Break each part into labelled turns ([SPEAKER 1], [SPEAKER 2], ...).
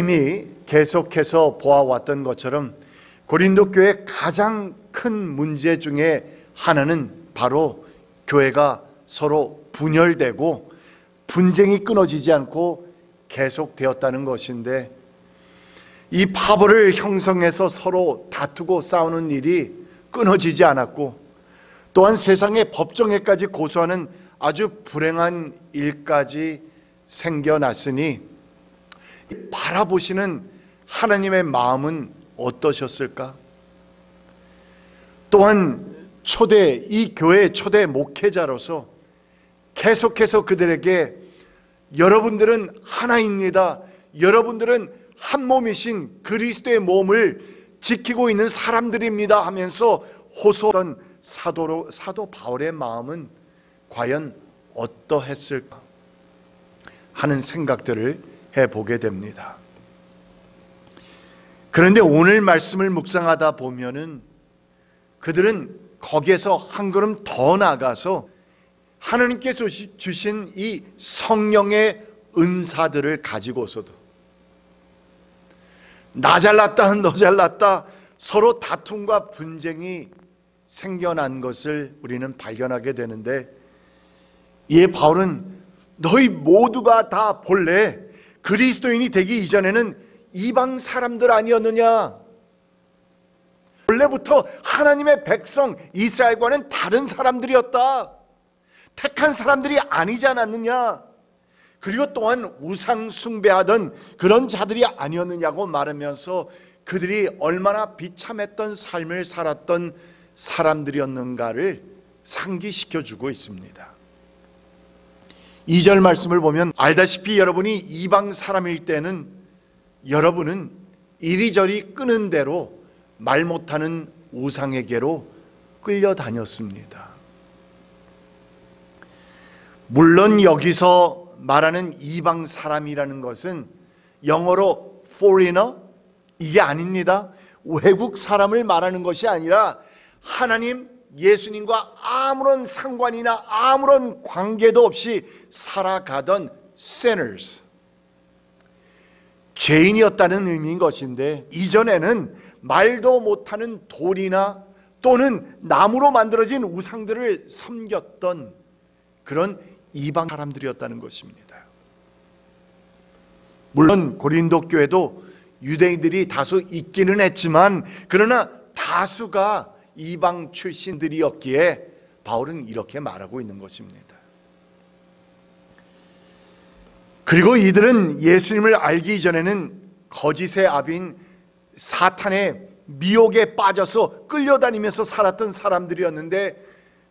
[SPEAKER 1] 이미 계속해서 보아왔던 것처럼 고린도 교회의 가장 큰 문제 중에 하나는 바로 교회가 서로 분열되고 분쟁이 끊어지지 않고 계속되었다는 것인데, 이 파벌을 형성해서 서로 다투고 싸우는 일이 끊어지지 않았고, 또한 세상의 법정에까지 고소하는 아주 불행한 일까지 생겨났으니 바라보시는 하나님의 마음은 어떠셨을까? 또한 이 교회의 초대 목회자로서 계속해서 그들에게 여러분들은 하나입니다, 여러분들은 한 몸이신 그리스도의 몸을 지키고 있는 사람들입니다 하면서 호소하던 사도 바울의 마음은 과연 어떠했을까 하는 생각들을 해보게 됩니다. 그런데 오늘 말씀을 묵상하다 보면은 그들은 거기에서 한 걸음 더 나아가서 하나님께서 주신 이 성령의 은사들을 가지고서도 나 잘났다 너 잘났다 서로 다툼과 분쟁이 생겨난 것을 우리는 발견하게 되는데, 이에 바울은 너희 모두가 다 본래 그리스도인이 되기 이전에는 이방 사람들 아니었느냐? 원래부터 하나님의 백성 이스라엘과는 다른 사람들이었다, 택한 사람들이 아니지 않았느냐? 그리고 또한 우상 숭배하던 그런 자들이 아니었느냐고 말하면서 그들이 얼마나 비참했던 삶을 살았던 사람들이었는가를 상기시켜주고 있습니다. 2절 말씀을 보면 알다시피 여러분이 이방 사람일 때는 여러분은 이리저리 끄는 대로 말 못하는 우상에게로 끌려다녔습니다. 물론 여기서 말하는 이방 사람이라는 것은 영어로 foreigner 이게 아닙니다. 외국 사람을 말하는 것이 아니라 하나님 예수님과 아무런 상관이나 아무런 관계도 없이 살아가던 sinners, 죄인이었다는 의미인 것인데, 이전에는 말도 못하는 돌이나 또는 나무로 만들어진 우상들을 섬겼던 그런 이방 사람들이었다는 것입니다. 물론 고린도 교회도 유대인들이 다수 있기는 했지만 그러나 다수가 이방 출신들이었기에 바울은 이렇게 말하고 있는 것입니다. 그리고 이들은 예수님을 알기 이전에는 거짓의 아비인 사탄의 미혹에 빠져서 끌려다니면서 살았던 사람들이었는데,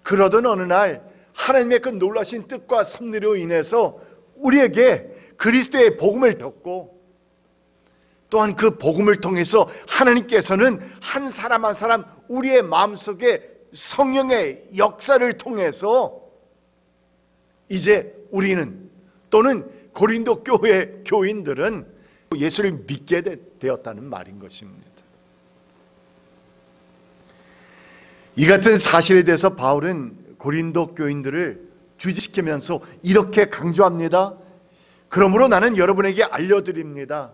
[SPEAKER 1] 그러던 어느 날 하나님의 그 놀라신 뜻과 섭리로 인해서 우리에게 그리스도의 복음을 듣고, 또한 그 복음을 통해서 하나님께서는 한 사람 한 사람 우리의 마음속에 성령의 역사를 통해서 이제 우리는, 또는 고린도 교회 교인들은 예수를 믿게 되었다는 말인 것입니다. 이 같은 사실에 대해서 바울은 고린도 교인들을 주지시키면서 이렇게 강조합니다. 그러므로 나는 여러분에게 알려드립니다.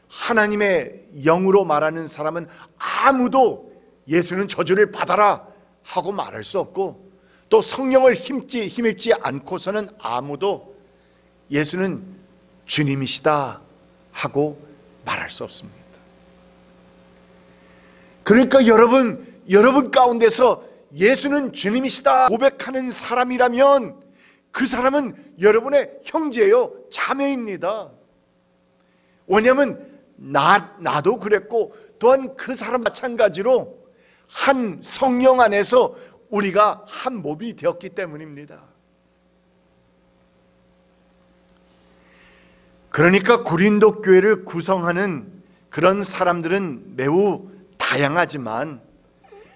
[SPEAKER 1] 하나님의 영으로 말하는 사람은 아무도 예수는 저주를 받아라 하고 말할 수 없고, 또 성령을 힘입지 않고서는 아무도 예수는 주님이시다 하고 말할 수 없습니다. 그러니까 여러분 가운데서 예수는 주님이시다 고백하는 사람이라면 그 사람은 여러분의 형제요 자매입니다. 왜냐하면 나도 그랬고 또한 그 사람 마찬가지로 한 성령 안에서 우리가 한 몸이 되었기 때문입니다. 그러니까 고린도 교회를 구성하는 그런 사람들은 매우 다양하지만,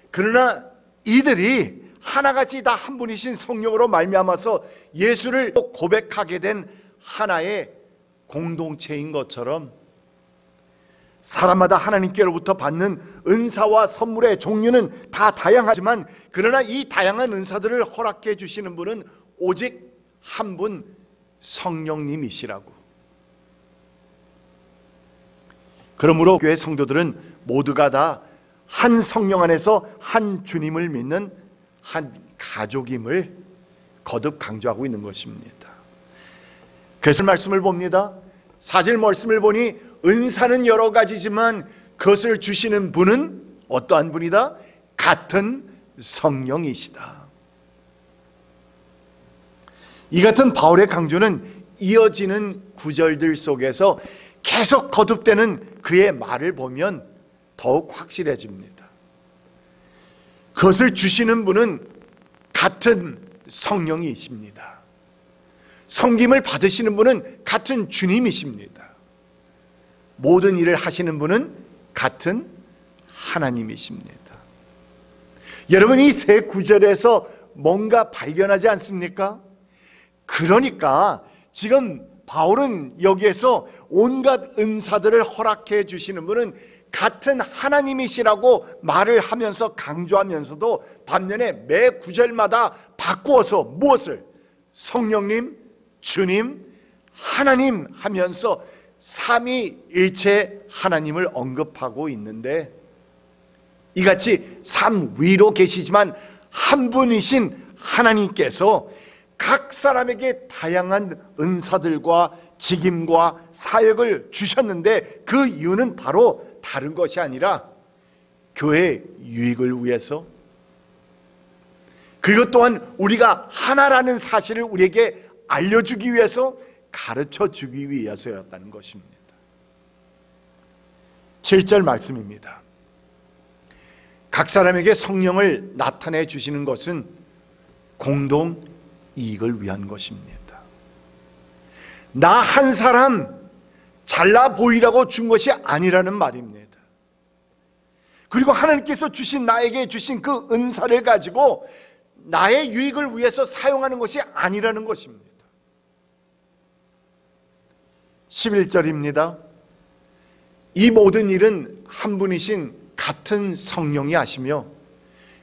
[SPEAKER 1] 그러나 이들이 하나같이 다 한 분이신 성령으로 말미암아서 예수를 고백하게 된 하나의 공동체인 것처럼, 사람마다 하나님께로부터 받는 은사와 선물의 종류는 다 다양하지만, 그러나 이 다양한 은사들을 허락해 주시는 분은 오직 한 분, 성령님이시라고. 그러므로 교회 성도들은 모두가 다 한 성령 안에서 한 주님을 믿는 한 가족임을 거듭 강조하고 있는 것입니다. 그래서 말씀을 봅니다. 사실 말씀을 보니 은사는 여러 가지지만 그것을 주시는 분은 어떠한 분이다? 같은 성령이시다. 이 같은 바울의 강조는 이어지는 구절들 속에서 계속 거듭되는 그의 말을 보면 더욱 확실해집니다. 그것을 주시는 분은 같은 성령이십니다. 섬김을 받으시는 분은 같은 주님이십니다. 모든 일을 하시는 분은 같은 하나님이십니다. 여러분, 이 세 구절에서 뭔가 발견하지 않습니까? 그러니까 지금 바울은 여기에서 온갖 은사들을 허락해 주시는 분은 같은 하나님이시라고 말을 하면서 강조하면서도 반면에 매 구절마다 바꾸어서 무엇을? 성령님, 주님, 하나님 하면서 삼위일체 하나님을 언급하고 있는데, 이같이 삼위로 계시지만 한 분이신 하나님께서 각 사람에게 다양한 은사들과 직임과 사역을 주셨는데, 그 이유는 바로 다른 것이 아니라 교회의 유익을 위해서, 그리고 또한 우리가 하나라는 사실을 우리에게 알려주기 위해서, 가르쳐 주기 위해서였다는 것입니다. 7절 말씀입니다. 각 사람에게 성령을 나타내 주시는 것은 공동 이익을 위한 것입니다. 나 한 사람 잘나 보이라고 준 것이 아니라는 말입니다. 그리고 하나님께서 주신, 나에게 주신 그 은사를 가지고 나의 유익을 위해서 사용하는 것이 아니라는 것입니다. 11절입니다. 이 모든 일은 한 분이신 같은 성령이 하시며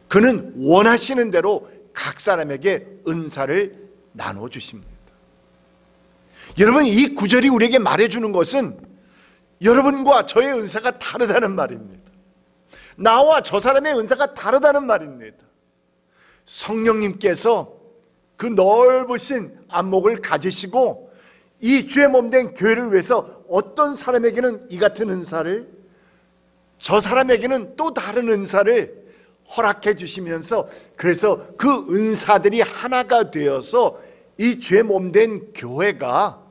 [SPEAKER 1] 그는 원하시는 대로 각 사람에게 은사를 나눠주십니다. 여러분, 이 구절이 우리에게 말해주는 것은 여러분과 저의 은사가 다르다는 말입니다. 나와 저 사람의 은사가 다르다는 말입니다. 성령님께서 그 넓으신 안목을 가지시고 이 주의 몸된 교회를 위해서 어떤 사람에게는 이 같은 은사를, 저 사람에게는 또 다른 은사를 허락해 주시면서, 그래서 그 은사들이 하나가 되어서 이 주의 몸된 교회가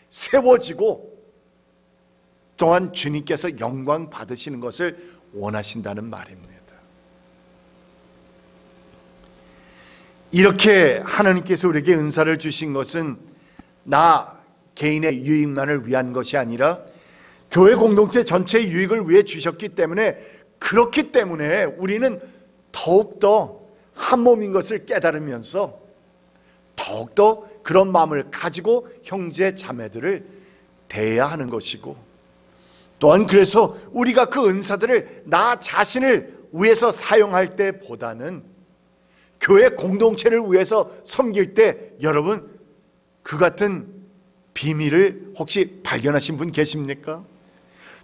[SPEAKER 1] 세워지고 또한 주님께서 영광 받으시는 것을 원하신다는 말입니다. 이렇게 하나님께서 우리에게 은사를 주신 것은 나 개인의 유익만을 위한 것이 아니라 교회 공동체 전체의 유익을 위해 주셨기 때문에, 그렇기 때문에 우리는 더욱더 한 몸인 것을 깨달으면서 더욱더 그런 마음을 가지고 형제 자매들을 대해야 하는 것이고, 또한 그래서 우리가 그 은사들을 나 자신을 위해서 사용할 때보다는 교회 공동체를 위해서 섬길 때, 여러분 그 같은 비밀을 혹시 발견하신 분 계십니까?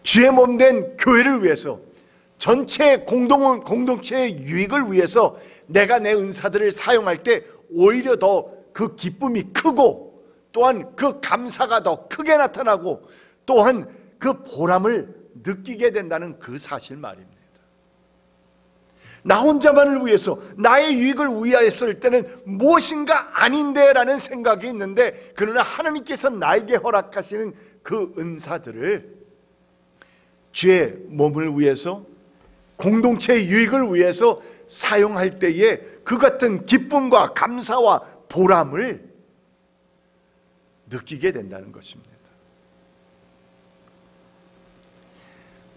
[SPEAKER 1] 주의 몸된 교회를 위해서, 전체 공동체의 유익을 위해서 내가 내 은사들을 사용할 때 오히려 더 그 기쁨이 크고, 또한 그 감사가 더 크게 나타나고, 또한 그 보람을 느끼게 된다는 그 사실 말입니다. 나 혼자만을 위해서, 나의 유익을 위하였을 때는 무엇인가 아닌데 라는 생각이 있는데, 그러나 하나님께서 나에게 허락하시는 그 은사들을 주의 몸을 위해서, 공동체의 유익을 위해서 사용할 때에 그 같은 기쁨과 감사와 보람을 느끼게 된다는 것입니다.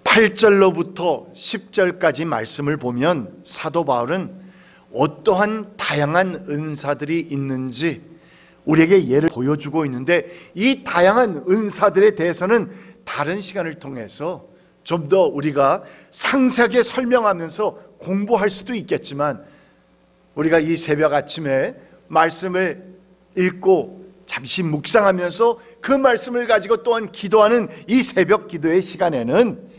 [SPEAKER 1] 8절로부터 10절까지 말씀을 보면 사도 바울은 어떠한 다양한 은사들이 있는지 우리에게 예를 보여주고 있는데, 이 다양한 은사들에 대해서는 다른 시간을 통해서 좀 더 우리가 상세하게 설명하면서 공부할 수도 있겠지만, 우리가 이 새벽 아침에 말씀을 읽고 잠시 묵상하면서 그 말씀을 가지고 또한 기도하는 이 새벽 기도의 시간에는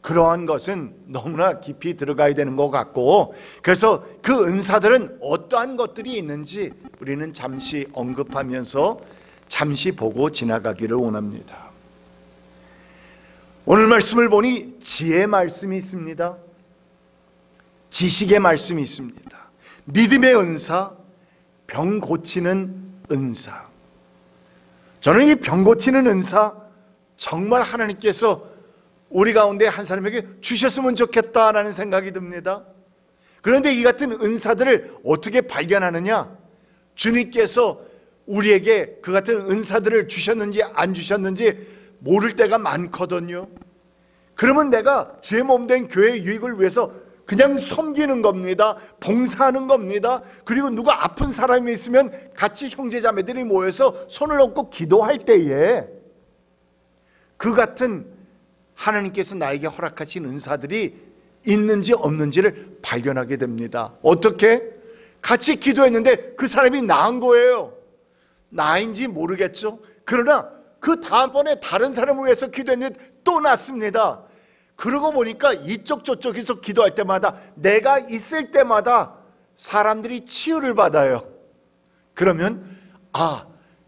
[SPEAKER 1] 그러한 것은 너무나 깊이 들어가야 되는 것 같고, 그래서 그 은사들은 어떠한 것들이 있는지 우리는 잠시 언급하면서 잠시 보고 지나가기를 원합니다. 오늘 말씀을 보니 지혜의 말씀이 있습니다. 지식의 말씀이 있습니다. 믿음의 은사, 병 고치는 은사. 저는 이 병 고치는 은사 정말 하나님께서 우리 가운데 한 사람에게 주셨으면 좋겠다라는 생각이 듭니다. 그런데 이 같은 은사들을 어떻게 발견하느냐? 주님께서 우리에게 그 같은 은사들을 주셨는지 안 주셨는지 모를 때가 많거든요. 그러면 내가 주의 몸된 교회의 유익을 위해서 그냥 섬기는 겁니다. 봉사하는 겁니다. 그리고 누가 아픈 사람이 있으면 같이 형제자매들이 모여서 손을 얹고 기도할 때에 그 같은 하나님께서 나에게 허락하신 은사들이 있는지 없는지를 발견하게 됩니다. 어떻게? 같이 기도했는데 그 사람이 나은 거예요. 나인지 모르겠죠. 그러나 그 다음번에 다른 사람을 위해서 기도했는데 또 낫습니다. 그러고 보니까 이쪽 저쪽에서 기도할 때마다, 내가 있을 때마다 사람들이 치유를 받아요. 그러면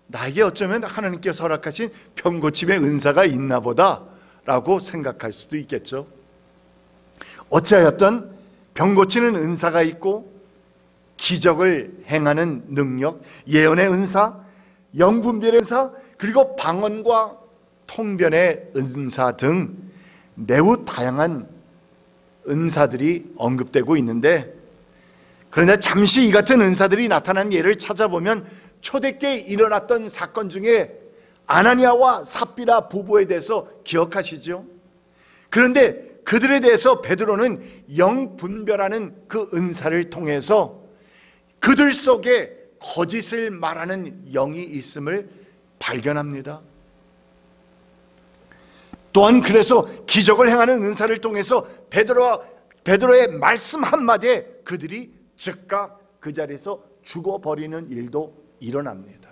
[SPEAKER 1] 나에게 어쩌면 하나님께서 허락하신 병고침의 은사가 있나 보다 라고 생각할 수도 있겠죠. 어찌하였든 병고치는 은사가 있고, 기적을 행하는 능력, 예언의 은사, 영분별의 은사, 그리고 방언과 통변의 은사 등 매우 다양한 은사들이 언급되고 있는데, 그런데 잠시 이 같은 은사들이 나타난 예를 찾아보면 초대교회에 일어났던 사건 중에 아나니아와 삽비라 부부에 대해서 기억하시죠? 그런데 그들에 대해서 베드로는 영분별하는 그 은사를 통해서 그들 속에 거짓을 말하는 영이 있음을 발견합니다. 또한 그래서 기적을 행하는 은사를 통해서 베드로의 말씀 한마디에 그들이 즉각 그 자리에서 죽어버리는 일도 일어납니다.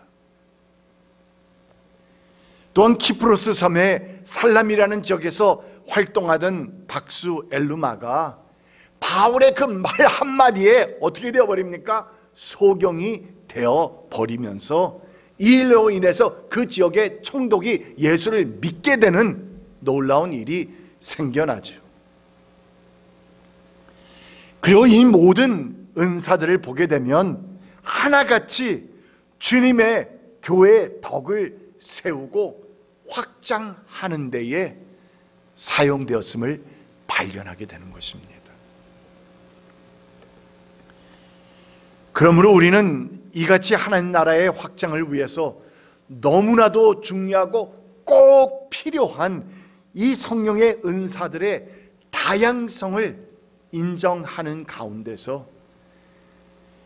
[SPEAKER 1] 또한 키프로스 섬의 살람이라는 지역에서 활동하던 박수 엘루마가 바울의 그 말 한마디에 어떻게 되어버립니까? 소경이 되어버리면서 이 일로 인해서 그 지역의 총독이 예수를 믿게 되는 놀라운 일이 생겨나죠. 그리고 이 모든 은사들을 보게 되면 하나같이 주님의 교회의 덕을 세우고 확장하는 데에 사용되었음을 발견하게 되는 것입니다. 그러므로 우리는 이같이 하나님 나라의 확장을 위해서 너무나도 중요하고 꼭 필요한 이 성령의 은사들의 다양성을 인정하는 가운데서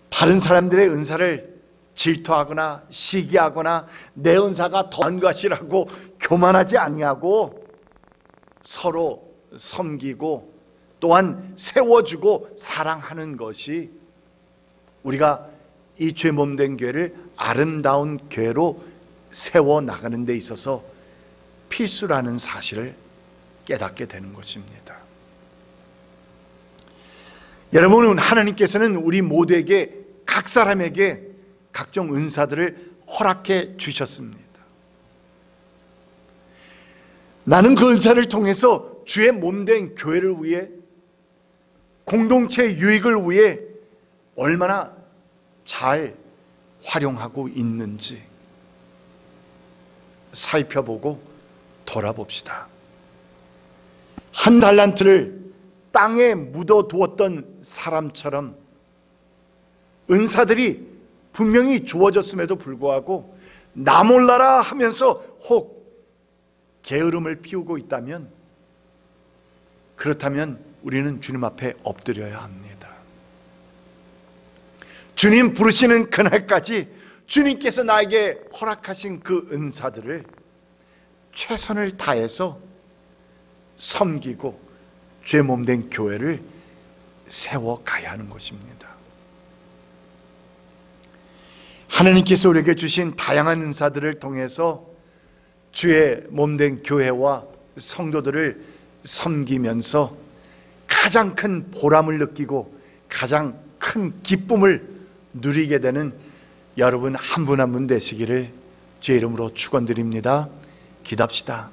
[SPEAKER 1] 다른 사람들의 은사를 질투하거나 시기하거나 내 은사가 더한 것이라고 교만하지 아니하고 서로 섬기고 또한 세워주고 사랑하는 것이 우리가 이 죄 몸된 교회를 아름다운 교회로 세워나가는 데 있어서 필수라는 사실을 깨닫게 되는 것입니다. 여러분, 하나님께서는 우리 모두에게, 각 사람에게 각종 은사들을 허락해 주셨습니다. 나는 그 은사를 통해서 주의 몸된 교회를 위해, 공동체의 유익을 위해 얼마나 잘 활용하고 있는지 살펴보고 돌아봅시다. 한 달란트를 땅에 묻어두었던 사람처럼 은사들이 분명히 주어졌음에도 불구하고 나 몰라라 하면서 혹 게으름을 피우고 있다면, 그렇다면 우리는 주님 앞에 엎드려야 합니다. 주님 부르시는 그날까지 주님께서 나에게 허락하신 그 은사들을 최선을 다해서 섬기고 죄 몸된 교회를 세워가야 하는 것입니다. 하나님께서 우리에게 주신 다양한 은사들을 통해서 주의 몸된 교회와 성도들을 섬기면서 가장 큰 보람을 느끼고 가장 큰 기쁨을 누리게 되는 여러분 한 분 한 분 되시기를 주의 이름으로 축원드립니다. 기도합시다.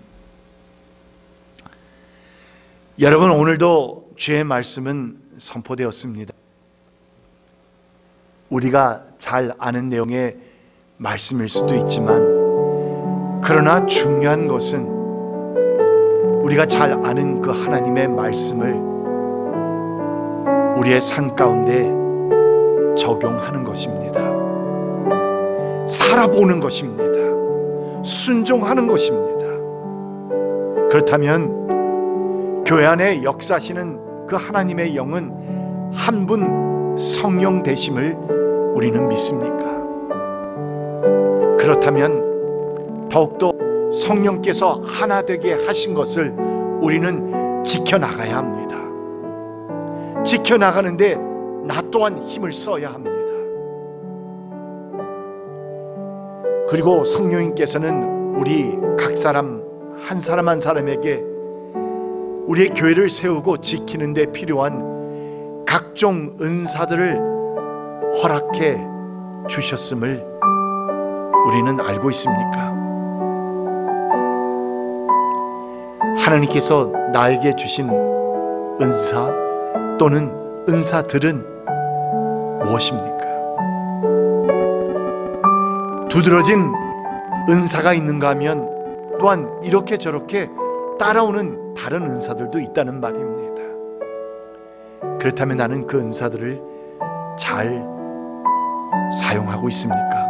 [SPEAKER 1] 여러분, 오늘도 주의 말씀은 선포되었습니다. 우리가 잘 아는 내용의 말씀일 수도 있지만, 그러나 중요한 것은 우리가 잘 아는 그 하나님의 말씀을 우리의 삶 가운데 적용하는 것입니다. 살아보는 것입니다. 순종하는 것입니다. 그렇다면 교회 안에 역사하시는 그 하나님의 영은 한 분 성령 되심을 우리는 믿습니까? 그렇다면 더욱더 성령께서 하나 되게 하신 것을 우리는 지켜나가야 합니다. 지켜나가는데 나 또한 힘을 써야 합니다. 그리고 성령님께서는 우리 각 사람 한 사람 한 사람에게 우리의 교회를 세우고 지키는 데 필요한 각종 은사들을 허락해 주셨음을 우리는 알고 있습니까? 하나님께서 나에게 주신 은사 또는 은사들은 무엇입니까? 두드러진 은사가 있는가 하면 또한 이렇게 저렇게 따라오는 다른 은사들도 있다는 말입니다. 그렇다면 나는 그 은사들을 잘 사용하고 있습니까?